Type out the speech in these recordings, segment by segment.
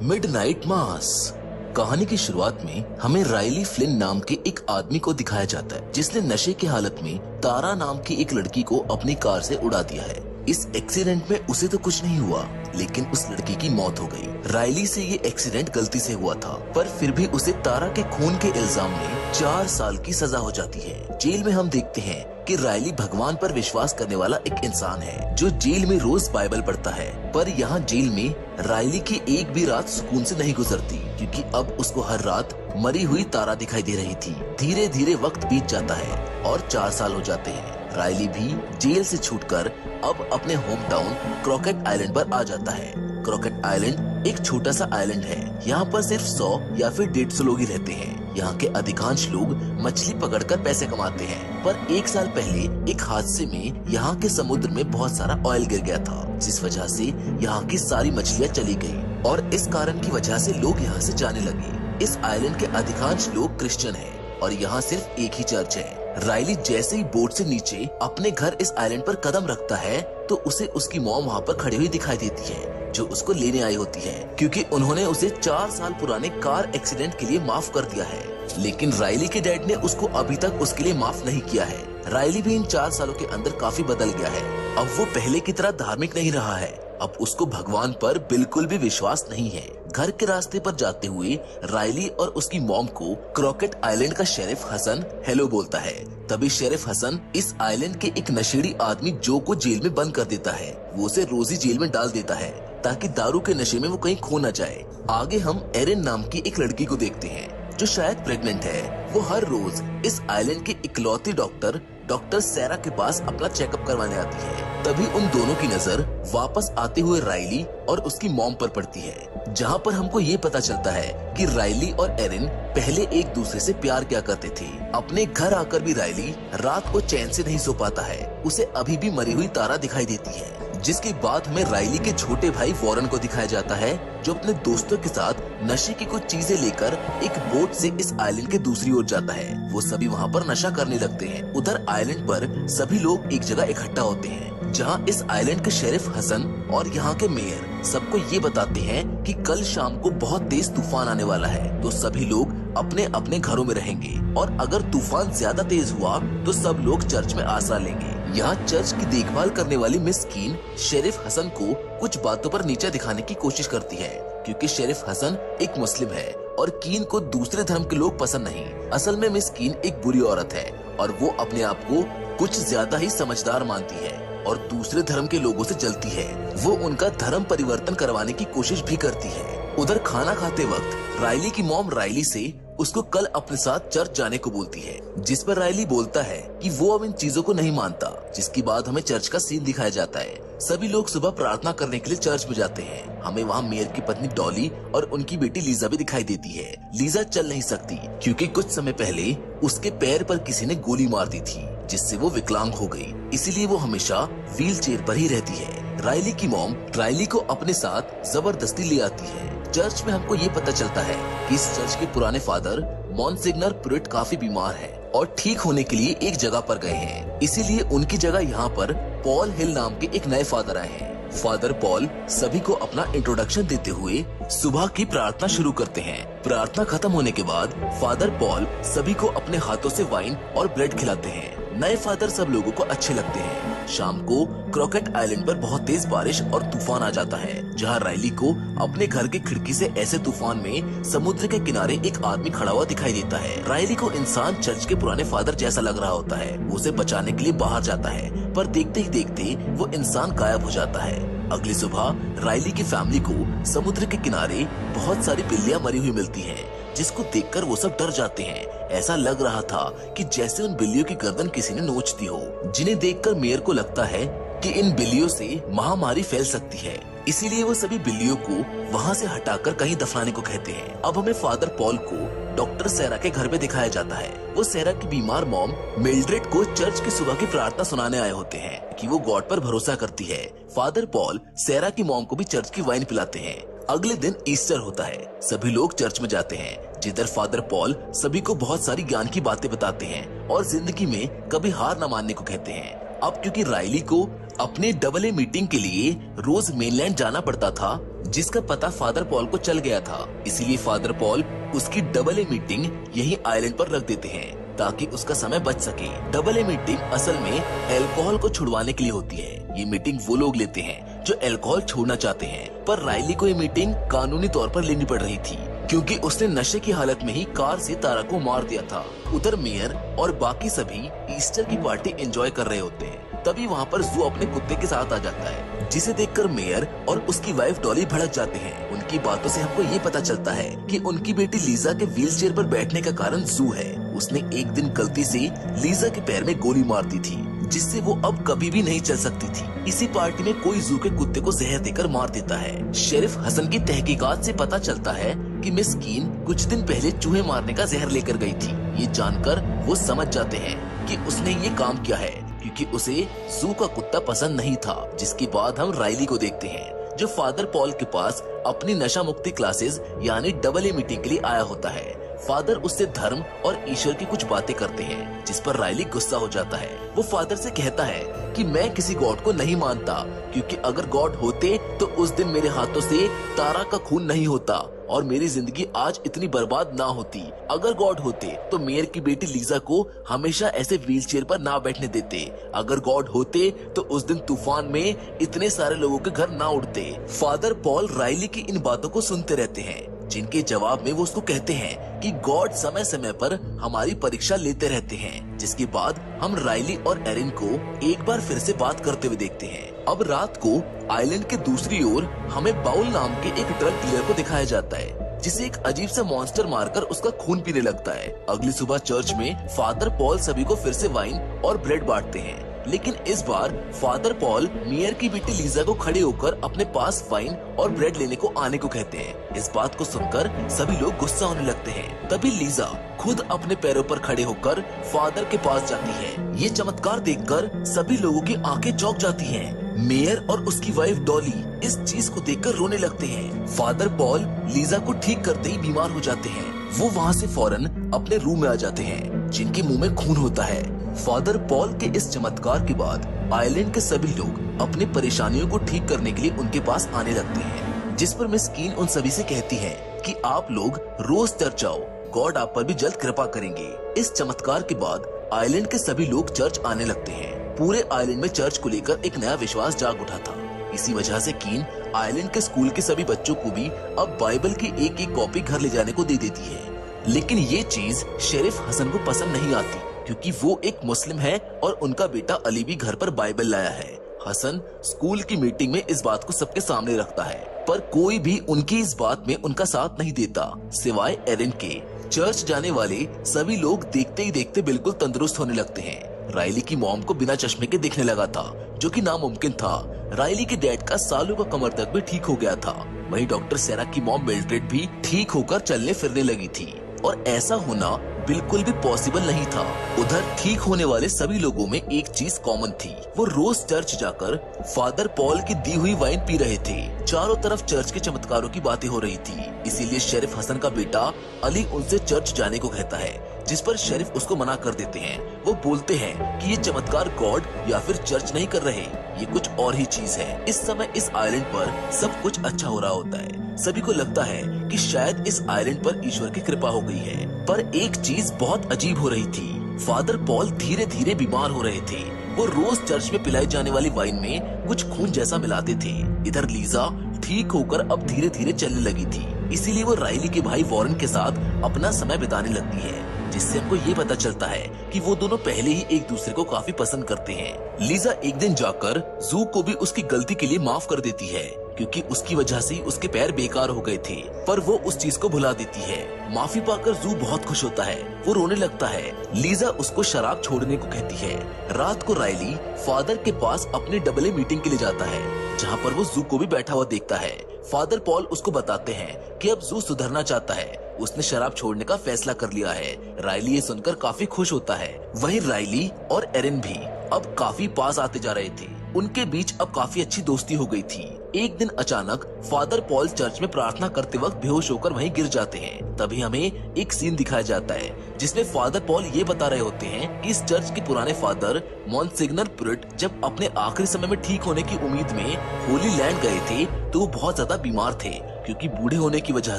Midnight mass. कहानी की शुरुआत में हमें राइली फ्लिन नाम के एक आदमी को दिखाया जाता है जिसने नशे की हालत में तारा नाम की एक लड़की को अपनी कार से उड़ा दिया है। इस एक्सीडेंट में उसे तो कुछ नहीं हुआ, लेकिन उस लड़की की मौत हो गई। राइली से ये एक्सीडेंट गलती से हुआ था, पर फिर भी उसे तारा के खून के इल्जाम में 4 साल की सजा हो जाती है। जेल में हम देखते हैं कि राइली भगवान पर विश्वास करने वाला एक इंसान है जो जेल में रोज बाइबल पढ़ता है। पर यहाँ जेल में राइली की एक भी रात सुकून से नहीं गुजरती, क्योंकि अब उसको हर रात मरी हुई तारा दिखाई दे रही थी। धीरे धीरे वक्त बीत जाता है और 4 साल हो जाते हैं। राइली भी जेल से छूटकर अब अपने होम टाउन क्रॉकेट आइलैंड पर आ जाता है। क्रॉकेट आइलैंड एक छोटा सा आइलैंड है। यहाँ पर सिर्फ 100 या फिर 150 लोग ही रहते हैं। यहाँ के अधिकांश लोग मछली पकड़कर पैसे कमाते हैं। पर 1 साल पहले एक हादसे में यहाँ के समुद्र में बहुत सारा ऑयल गिर गया था, जिस वजह से यहाँ की सारी मछलियाँ चली गयी और इस कारण की वजह से लोग यहाँ से जाने लगे। इस आइलैंड के अधिकांश लोग क्रिश्चियन हैं और यहाँ सिर्फ एक ही चर्च है। राइली जैसे ही बोट से नीचे अपने घर इस आइलैंड पर कदम रखता है तो उसे उसकी मॉम वहाँ पर खड़ी हुई दिखाई देती है, जो उसको लेने आई होती है, क्योंकि उन्होंने उसे 4 साल पुराने कार एक्सीडेंट के लिए माफ कर दिया है। लेकिन राइली के डैड ने उसको अभी तक उसके लिए माफ नहीं किया है। राइली भी इन 4 सालों के अंदर काफी बदल गया है। अब वो पहले की तरह धार्मिक नहीं रहा है। अब उसको भगवान पर बिल्कुल भी विश्वास नहीं है। घर के रास्ते पर जाते हुए राइली और उसकी मॉम को क्रॉकेट आइलैंड का शेरिफ हसन हेलो बोलता है। तभी शेरिफ हसन इस आइलैंड के एक नशेड़ी आदमी जो को जेल में बंद कर देता है। वो उसे रोजी जेल में डाल देता है ताकि दारू के नशे में वो कहीं खो न जाए। आगे हम एरिन नाम की एक लड़की को देखते हैं जो शायद प्रेग्नेंट है। वो हर रोज इस आइलैंड के इकलौती डॉक्टर सैरा के पास अपना चेकअप करवाने आती है। तभी उन दोनों की नजर वापस आते हुए राइली और उसकी मॉम पर पड़ती है, जहाँ पर हमको ये पता चलता है कि राइली और एरिन पहले एक दूसरे से प्यार किया करते थे। अपने घर आकर भी राइली रात को चैन से नहीं सो पाता है। उसे अभी भी मरी हुई तारा दिखाई देती है। जिसके बाद हमें राइली के छोटे भाई वॉरेन को दिखाया जाता है, जो अपने दोस्तों के साथ नशे की कुछ चीजें लेकर एक बोट से इस आइलैंड के दूसरी ओर जाता है। वो सभी वहाँ पर नशा करने लगते हैं। उधर आइलैंड पर सभी लोग एक जगह इकट्ठा होते हैं, जहाँ इस आइलैंड के शेरिफ हसन और यहाँ के मेयर सबको ये बताते हैं कि कल शाम को बहुत तेज तूफान आने वाला है, तो सभी लोग अपने अपने घरों में रहेंगे और अगर तूफान ज्यादा तेज हुआ तो सब लोग चर्च में आसरा लेंगे। यहाँ चर्च की देखभाल करने वाली मिस कीन शेरिफ हसन को कुछ बातों पर नीचा दिखाने की कोशिश करती है, क्योंकि शेरिफ हसन एक मुस्लिम है और कीन को दूसरे धर्म के लोग पसंद नहीं। असल में मिस कीन एक बुरी औरत है और वो अपने आप को कुछ ज्यादा ही समझदार मानती है और दूसरे धर्म के लोगों से जलती है। वो उनका धर्म परिवर्तन करवाने की कोशिश भी करती है। उधर खाना खाते वक्त राइली की मॉम राइली से उसको कल अपने साथ चर्च जाने को बोलती है, जिस पर राइली बोलता है कि वो अब इन चीजों को नहीं मानता। जिसके बाद हमें चर्च का सीन दिखाया जाता है। सभी लोग सुबह प्रार्थना करने के लिए चर्च में जाते हैं। हमें वहाँ मेयर की पत्नी डॉली और उनकी बेटी लीजा भी दिखाई देती है। लीजा चल नहीं सकती क्योंकि कुछ समय पहले उसके पैर पर किसी ने गोली मार दी थी, जिससे वो विकलांग हो गई। इसीलिए वो हमेशा व्हील चेयर पर ही रहती है। राइली की मॉम राइली को अपने साथ जबरदस्ती ले आती है। चर्च में हमको ये पता चलता है कि इस चर्च के पुराने फादर मॉन्सिग्नर प्रुइट काफी बीमार है और ठीक होने के लिए एक जगह पर गए हैं। इसीलिए उनकी जगह यहाँ पर पॉल हिल नाम के एक नए फादर आए हैं। फादर पॉल सभी को अपना इंट्रोडक्शन देते हुए सुबह की प्रार्थना शुरू करते हैं। प्रार्थना खत्म होने के बाद फादर पॉल सभी को अपने हाथों से वाइन और ब्रेड खिलाते हैं। नए फादर सब लोगों को अच्छे लगते हैं। शाम को क्रॉकेट आइलैंड पर बहुत तेज बारिश और तूफान आ जाता है, जहां राइली को अपने घर की खिड़की से ऐसे तूफान में समुद्र के किनारे एक आदमी खड़ा हुआ दिखाई देता है। राइली को इंसान चर्च के पुराने फादर जैसा लग रहा होता है। वो उसे बचाने के लिए बाहर जाता है, पर देखते ही देखते वो इंसान गायब हो जाता है। अगली सुबह राइली की फैमिली को समुद्र के किनारे बहुत सारी बिल्लियां मरी हुई मिलती हैं, जिसको देखकर वो सब डर जाते हैं। ऐसा लग रहा था कि जैसे उन बिल्लियों की गर्दन किसी ने नोच दी हो, जिन्हें देखकर मेयर को लगता है कि इन बिल्लियों से महामारी फैल सकती है। इसीलिए वो सभी बिल्लियों को वहाँ से हटाकर कहीं दफनाने को कहते हैं। अब हमें फादर पॉल को डॉक्टर सैरा के घर पे दिखाया जाता है। वो सैरा की बीमार मॉम मिल्ड्रेड को चर्च की सुबह की प्रार्थना सुनाने आए होते हैं कि वो गॉड पर भरोसा करती है। फादर पॉल सैरा की मॉम को भी चर्च की वाइन पिलाते हैं। अगले दिन ईस्टर होता है। सभी लोग चर्च में जाते हैं, जिधर फादर पॉल सभी को बहुत सारी ज्ञान की बातें बताते हैं और जिंदगी में कभी हार न मानने को कहते हैं। अब क्योंकि राइली को अपने डबल ए मीटिंग के लिए रोज मेनलैंड जाना पड़ता था, जिसका पता फादर पॉल को चल गया था। इसीलिए फादर पॉल उसकी डबल ए मीटिंग यही आइलैंड पर रख देते हैं ताकि उसका समय बच सके। डबल ए मीटिंग असल में अल्कोहल को छुड़वाने के लिए होती है। ये मीटिंग वो लोग लेते हैं जो अल्कोहल छोड़ना चाहते हैं, पर राइली को ये मीटिंग कानूनी तौर पर लेनी पड़ रही थी क्योंकि उसने नशे की हालत में ही कार से तारा को मार दिया था। उधर मेयर और बाकी सभी ईस्टर की पार्टी एंजॉय कर रहे होते हैं। तभी वहाँ पर जू अपने कुत्ते के साथ आ जाता है, जिसे देखकर मेयर और उसकी वाइफ डॉली भड़क जाते हैं। उनकी बातों से हमको ये पता चलता है कि उनकी बेटी लीजा के व्हील चेयर पर बैठने का कारण जू है। उसने एक दिन गलती से लीजा के पैर में गोली मार दी थी, जिससे वो अब कभी भी नहीं चल सकती थी। इसी पार्टी में कोई जू के कुत्ते को जहर देकर मार देता है। शेरिफ हसन की तहकीकात से पता चलता है कि मिस कीन कुछ दिन पहले चूहे मारने का जहर लेकर गई थी। ये जानकर वो समझ जाते हैं कि उसने ये काम किया है क्योंकि उसे जू का कुत्ता पसंद नहीं था। जिसके बाद हम राइली को देखते हैं जो फादर पॉल के पास अपनी नशा मुक्ति क्लासेस यानी डबल ए मीटिंग के लिए आया होता है। फादर उससे धर्म और ईश्वर की कुछ बातें करते हैं, जिस पर राइली गुस्सा हो जाता है। वो फादर से कहता है कि मैं किसी गॉड को नहीं मानता क्योंकि अगर गॉड होते तो उस दिन मेरे हाथों से तारा का खून नहीं होता और मेरी जिंदगी आज इतनी बर्बाद ना होती। अगर गॉड होते तो मेयर की बेटी लीजा को हमेशा ऐसे व्हील चेयर पर ना बैठने देते। अगर गॉड होते तो उस दिन तूफान में इतने सारे लोगों के घर ना उड़ते। फादर पॉल राइली की इन बातों को सुनते रहते हैं, जिनके जवाब में वो उसको कहते हैं कि गॉड समय समय पर हमारी परीक्षा लेते रहते हैं। जिसके बाद हम राइली और एरिन को एक बार फिर से बात करते हुए देखते हैं। अब रात को आइलैंड के दूसरी ओर हमें बाउल नाम के एक ड्रग डीलर को दिखाया जाता है, जिसे एक अजीब सा मॉन्स्टर मारकर उसका खून पीने लगता है। अगली सुबह चर्च में फादर पॉल सभी को फिर से वाइन और ब्रेड बांटते हैं, लेकिन इस बार फादर पॉल मेयर की बेटी लीजा को खड़े होकर अपने पास वाइन और ब्रेड लेने को आने को कहते हैं। इस बात को सुनकर सभी लोग गुस्सा होने लगते हैं। तभी लीजा खुद अपने पैरों पर खड़े होकर फादर के पास जाती है। ये चमत्कार देखकर सभी लोगों की आंखें चौंक जाती हैं। मेयर और उसकी वाइफ डॉली इस चीज को देखकर रोने लगते हैं। फादर पॉल लीजा को ठीक करते ही बीमार हो जाते हैं। वो वहाँ से फौरन अपने रूम में आ जाते हैं, जिनके मुंह में खून होता है। फादर पॉल के इस चमत्कार के बाद आइलैंड के सभी लोग अपनी परेशानियों को ठीक करने के लिए उनके पास आने लगते हैं, जिस पर मिस कीन उन सभी से कहती है कि आप लोग रोज चर्च आओ, गॉड आप पर भी जल्द कृपा करेंगे। इस चमत्कार के बाद आइलैंड के सभी लोग चर्च आने लगते हैं। पूरे आइलैंड में चर्च को लेकर एक नया विश्वास जाग उठा था। इसी वजह से कीन आइलैंड के स्कूल के सभी बच्चों को भी अब बाइबल की एक एक कॉपी घर ले जाने को दे देती है। लेकिन ये चीज शेरिफ हसन को पसंद नहीं आती क्योंकि वो एक मुस्लिम है और उनका बेटा अली भी घर पर बाइबल लाया है। हसन स्कूल की मीटिंग में इस बात को सबके सामने रखता है, पर कोई भी उनकी इस बात में उनका साथ नहीं देता सिवाय एरिन के। चर्च जाने वाले सभी लोग देखते ही देखते बिल्कुल तंदुरुस्त होने लगते हैं। राइली की मॉम को बिना चश्मे के दिखने लगा था, जो कि नामुमकिन था। राइली के डैड का सालों का कमर तक भी ठीक हो गया था। वहीं डॉक्टर सेरा की मॉम मिल्ड्रेड भी ठीक होकर चलने फिरने लगी थी, और ऐसा होना बिल्कुल भी पॉसिबल नहीं था। उधर ठीक होने वाले सभी लोगों में एक चीज कॉमन थी, वो रोज चर्च जाकर फादर पॉल की दी हुई वाइन पी रहे थे। चारों तरफ चर्च के चमत्कारों की बातें हो रही थी, इसीलिए शेरिफ हसन का बेटा अली उनसे चर्च जाने को कहता है, जिस पर शेरिफ उसको मना कर देते हैं। वो बोलते हैं कि ये चमत्कार गॉड या फिर चर्च नहीं कर रहे, ये कुछ और ही चीज है। इस समय इस आइलैंड पर सब कुछ अच्छा हो रहा होता है। सभी को लगता है कि शायद इस आइलैंड पर ईश्वर की कृपा हो गई है, पर एक चीज बहुत अजीब हो रही थी। फादर पॉल धीरे धीरे बीमार हो रहे थे। वो रोज चर्च में पिलाई जाने वाली वाइन में कुछ खून जैसा मिलाते थे। इधर लीजा ठीक होकर अब धीरे धीरे चलने लगी थी, इसीलिए वो राइली के भाई वॉरेन के साथ अपना समय बिताने लगती है, जिससे हमको ये पता चलता है कि वो दोनों पहले ही एक दूसरे को काफी पसंद करते हैं। लीजा एक दिन जाकर जू को भी उसकी गलती के लिए माफ कर देती है, क्योंकि उसकी वजह से उसके पैर बेकार हो गए थे, पर वो उस चीज को भुला देती है। माफी पाकर जू बहुत खुश होता है, वो रोने लगता है। लीजा उसको शराब छोड़ने को कहती है। रात को राइली फादर के पास अपनी डबल ए मीटिंग के लिए जाता है, जहाँ पर वो जू को भी बैठा हुआ देखता है। फादर पॉल उसको बताते हैं कि अब जू सुधरना चाहता है, उसने शराब छोड़ने का फैसला कर लिया है। राइली ये सुनकर काफी खुश होता है। वहीं राइली और एरिन भी अब काफी पास आते जा रहे थे। उनके बीच अब काफी अच्छी दोस्ती हो गई थी। एक दिन अचानक फादर पॉल चर्च में प्रार्थना करते वक्त बेहोश होकर वहीं गिर जाते हैं। तभी हमें एक सीन दिखाया जाता है जिसमें फादर पॉल ये बता रहे होते हैं कि इस चर्च के पुराने फादर मॉन्सिग्नर प्रुइट जब अपने आखिरी समय में ठीक होने की उम्मीद में होली लैंड गए थे तो वो बहुत ज्यादा बीमार थे, क्योंकि बूढ़े होने की वजह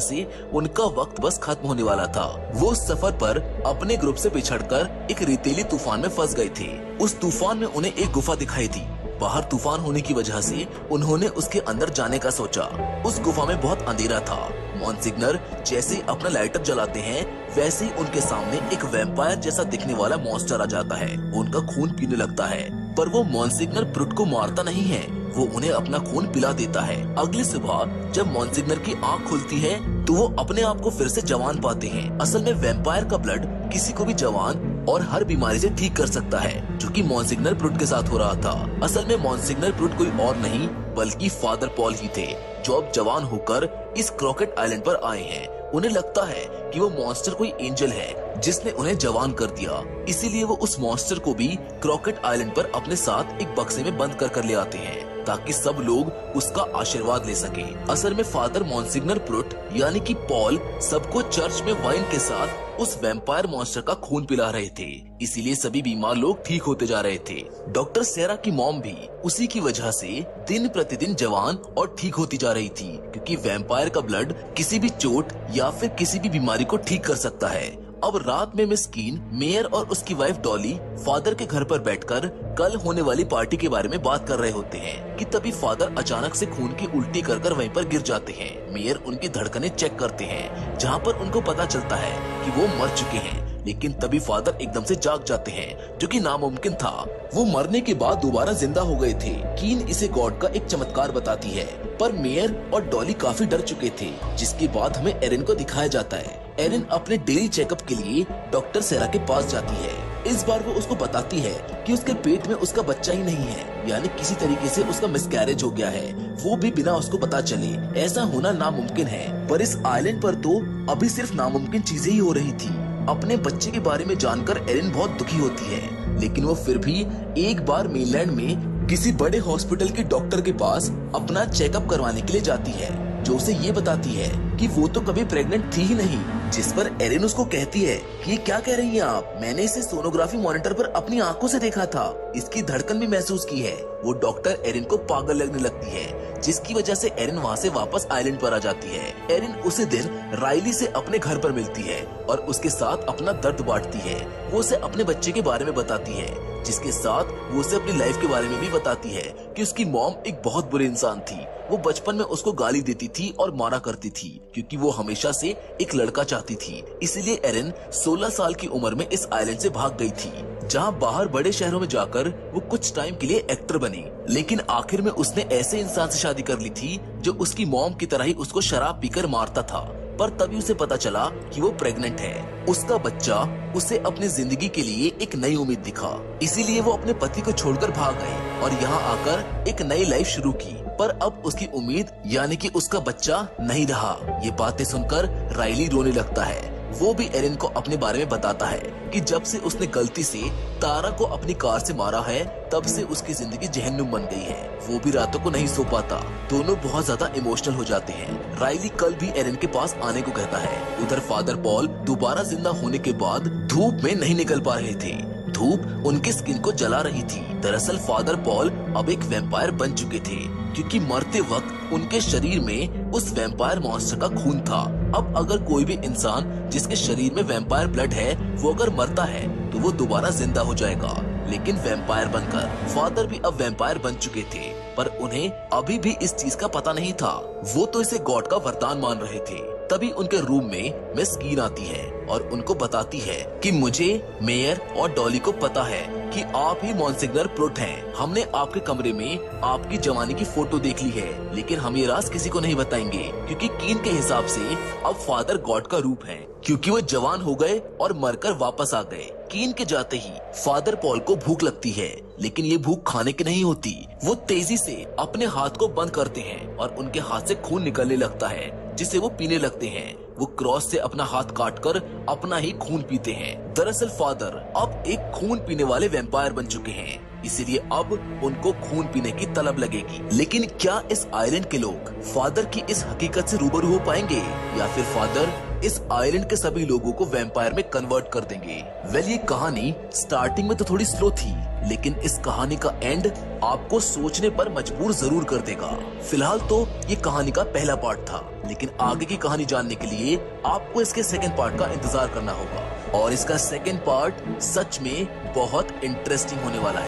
से उनका वक्त बस खत्म होने वाला था। वो सफर पर अपने ग्रुप से बिछड़कर एक रेतीली तूफान में फंस गए थे। उस तूफान में उन्हें एक गुफा दिखाई दी। बाहर तूफान होने की वजह से उन्होंने उसके अंदर जाने का सोचा। उस गुफा में बहुत अंधेरा था। मॉन्सिग्नर जैसे ही अपना लाइटर जलाते हैं वैसे ही उनके सामने एक वैम्पायर जैसा दिखने वाला मॉन्स्टर आ जाता है। वो उनका खून पीने लगता है, पर वो मॉन्सिग्नर प्रुइट को मारता नहीं है, वो उन्हें अपना खून पिला देता है। अगली सुबह जब मॉन्सिग्नर की आंख खुलती है तो वो अपने आप को फिर से जवान पाते हैं। असल में वैम्पायर का ब्लड किसी को भी जवान और हर बीमारी से ठीक कर सकता है, जो कि मॉन्सिग्नर प्रुइट के साथ हो रहा था। असल में मॉन्सिग्नर प्रुइट कोई और नहीं बल्कि फादर पॉल ही थे, जो अब जवान होकर इस क्रॉकेट आइलैंड पर आए हैं। उन्हें लगता है कि वो मॉन्स्टर कोई एंजल है जिसने उन्हें जवान कर दिया, इसीलिए वो उस मॉन्स्टर को भी क्रॉकेट आइलैंड पर अपने साथ एक बक्से में बंद कर ले आते हैं ताकि सब लोग उसका आशीर्वाद ले सके। असल में फादर मॉन्सिग्नर प्रुइट यानी कि पॉल सबको चर्च में वाइन के साथ उस वैम्पायर मॉन्स्टर का खून पिला रहे थे, इसीलिए सभी बीमार लोग ठीक होते जा रहे थे। डॉक्टर सेरा की मॉम भी उसी की वजह से दिन प्रतिदिन जवान और ठीक होती जा रही थी, क्योंकि वैम्पायर का ब्लड किसी भी चोट या फिर किसी भी बीमारी को ठीक कर सकता है। अब रात में मिस कीन, मेयर और उसकी वाइफ डॉली फादर के घर पर बैठकर कल होने वाली पार्टी के बारे में बात कर रहे होते हैं कि तभी फादर अचानक से खून की उल्टी कर वहीं पर गिर जाते हैं। मेयर उनकी धड़कनें चेक करते हैं, जहां पर उनको पता चलता है कि वो मर चुके हैं, लेकिन तभी फादर एकदम से जाग जाते हैं, जो कि नामुमकिन था। वो मरने के बाद दोबारा जिंदा हो गए थे। कीन इसे गॉड का एक चमत्कार बताती है, पर मेयर और डॉली काफी डर चुके थे, जिसके बाद हमें एरिन को दिखाया जाता है। एरिन अपने डेली चेकअप के लिए डॉक्टर सेरा के पास जाती है। इस बार वो उसको बताती है कि उसके पेट में उसका बच्चा ही नहीं है, यानी किसी तरीके से उसका मिसकैरेज हो गया है, वो भी बिना उसको पता चले। ऐसा होना नामुमकिन है, पर इस आइलैंड पर तो अभी सिर्फ नामुमकिन चीजें ही हो रही थी। अपने बच्चे के बारे में जानकर एरिन बहुत दुखी होती है, लेकिन वो फिर भी एक बार मेनलैंड में किसी बड़े हॉस्पिटल के डॉक्टर के पास अपना चेकअप करवाने के लिए जाती है, जो उसे ये बताती है कि वो तो कभी प्रेग्नेंट थी ही नहीं। जिस पर एरिन उसको कहती है कि ये क्या कह रही हैं आप, मैंने इसे सोनोग्राफी मॉनिटर पर अपनी आंखों से देखा था, इसकी धड़कन भी महसूस की है। वो डॉक्टर एरिन को पागल लगने लगती है, जिसकी वजह से एरिन वहाँ से वापस आइलैंड पर आ जाती है। एरिन उसी दिन राइली से अपने घर पर मिलती है और उसके साथ अपना दर्द बांटती है। वो उसे अपने बच्चे के बारे में बताती है, जिसके साथ वो उसे अपनी लाइफ के बारे में भी बताती है कि उसकी मॉम एक बहुत बुरी इंसान थी। वो बचपन में उसको गाली देती थी और मारा करती थी, क्योंकि वो हमेशा से एक लड़का चाहती थी। इसलिए एरिन 16 साल की उम्र में इस आइलैंड से भाग गई थी, जहाँ बाहर बड़े शहरों में जाकर वो कुछ टाइम के लिए एक्टर बनी। लेकिन आखिर में उसने ऐसे इंसान से शादी कर ली थी जो उसकी मॉम की तरह ही उसको शराब पीकर मारता था। पर तभी उसे पता चला कि वो प्रेग्नेंट है। उसका बच्चा उसे अपनी जिंदगी के लिए एक नई उम्मीद दिखा, इसीलिए वो अपने पति को छोड़कर भाग गई और यहाँ आकर एक नई लाइफ शुरू की। पर अब उसकी उम्मीद यानी कि उसका बच्चा नहीं रहा। ये बातें सुनकर राइली रोने लगता है। वो भी एरिन को अपने बारे में बताता है कि जब से उसने गलती से तारा को अपनी कार से मारा है, तब से उसकी जिंदगी जहन्नुम बन गई है। वो भी रातों को नहीं सो पाता। दोनों बहुत ज्यादा इमोशनल हो जाते हैं। राइली कल भी एरिन के पास आने को कहता है। उधर फादर पॉल दोबारा जिंदा होने के बाद धूप में नहीं निकल पा रहे थे। धूप उनकी स्किन को जला रही थी। दरअसल फादर पॉल अब एक वैम्पायर बन चुके थे, क्योंकि मरते वक्त उनके शरीर में उस वैम्पायर मॉन्स्टर का खून था। अब अगर कोई भी इंसान जिसके शरीर में वैम्पायर ब्लड है, वो अगर मरता है तो वो दोबारा जिंदा हो जाएगा। लेकिन वैम्पायर बनकर फादर भी अब वैम्पायर बन चुके थे, पर उन्हें अभी भी इस चीज का पता नहीं था। वो तो इसे गॉड का वरदान मान रहे थे। तभी उनके रूम में मिस कीन आती है और उनको बताती है कि मुझे, मेयर और डॉली को पता है कि आप ही मॉन्सिग्नर प्रुइट हैं। हमने आपके कमरे में आपकी जवानी की फोटो देख ली है, लेकिन हम ये राज किसी को नहीं बताएंगे, क्योंकि कीन के हिसाब से अब फादर गॉड का रूप है, क्योंकि वो जवान हो गए और मरकर वापस आ गए। कीन के जाते ही फादर पॉल को भूख लगती है, लेकिन ये भूख खाने की नहीं होती। वो तेजी से अपने हाथ को बंद करते हैं और उनके हाथ से खून निकलने लगता है, जिसे वो पीने लगते हैं। वो क्रॉस से अपना हाथ काटकर अपना ही खून पीते हैं। दरअसल फादर अब एक खून पीने वाले वैम्पायर बन चुके हैं। इसीलिए अब उनको खून पीने की तलब लगेगी। लेकिन क्या इस आइलैंड के लोग फादर की इस हकीकत से रूबरू हो पाएंगे या फिर फादर इस आइलैंड के सभी लोगों को वैम्पायर में कन्वर्ट कर देंगे? वेल, ये कहानी स्टार्टिंग में तो थोड़ी स्लो थी, लेकिन इस कहानी का एंड आपको सोचने पर मजबूर जरूर कर देगा। फिलहाल तो ये कहानी का पहला पार्ट था, लेकिन आगे की कहानी जानने के लिए आपको इसके सेकंड पार्ट का इंतजार करना होगा। और इसका सेकंड पार्ट सच में बहुत इंटरेस्टिंग होने वाला है।